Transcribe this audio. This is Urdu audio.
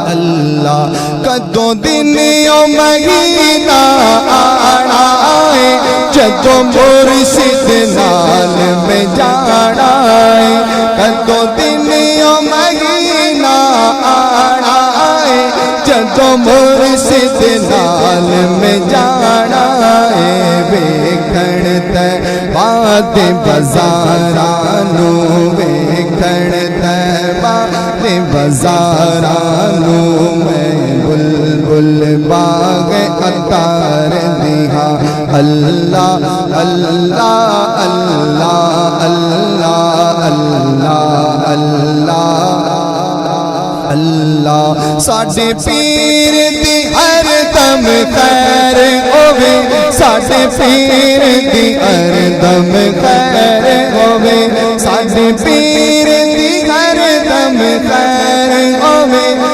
اللہ کدوں دن او مہینہ آنا ہے جدوں مرشد نال میں جانا ہے کدوں دن او مہینہ آنا ہے جدوں مرشد نال میں جانا ہے ویکھن تے باد بازارانو ویکھن تے باد بازارانو میں بلبل باغ عطار دیہا اللہ اللہ اللہ اللہ اللہ اللہ اللہ ساڈے پیر دی ہر دم خیر ہوے ساڈے پیر دی ہر دم خیر ہوے ساڈے پیر دی ہر دم خیر ہوے